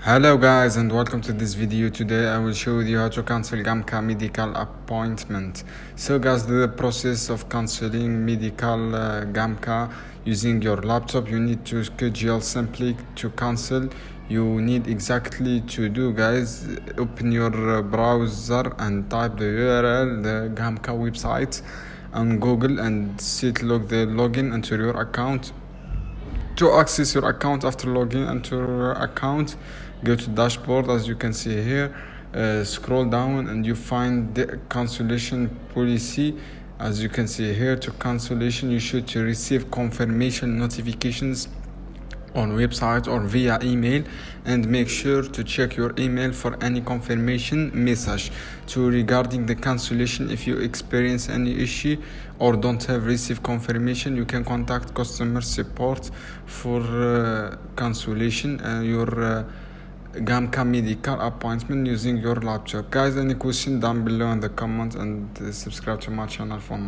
Hello guys and welcome to this video. Today I will show you how to cancel GAMCA medical appointment. So guys, the process of cancelling medical GAMCA using your laptop, you need to schedule simply to cancel. You need exactly to do, guys, open your browser and type the URL, the GAMCA website on Google, and the login into your account. To access your account, after logging into your account, go to dashboard. As you can see here, scroll down and you find the cancellation policy. As you can see here, to cancellation you should to receive confirmation notifications on website or via email, and make sure to check your email for any confirmation message regarding the cancellation. If you experience any issue or don't have received confirmation, you can contact customer support for cancellation your GAMCA medical appointment using your laptop. Guys, any question down below in the comments, and subscribe to my channel for more.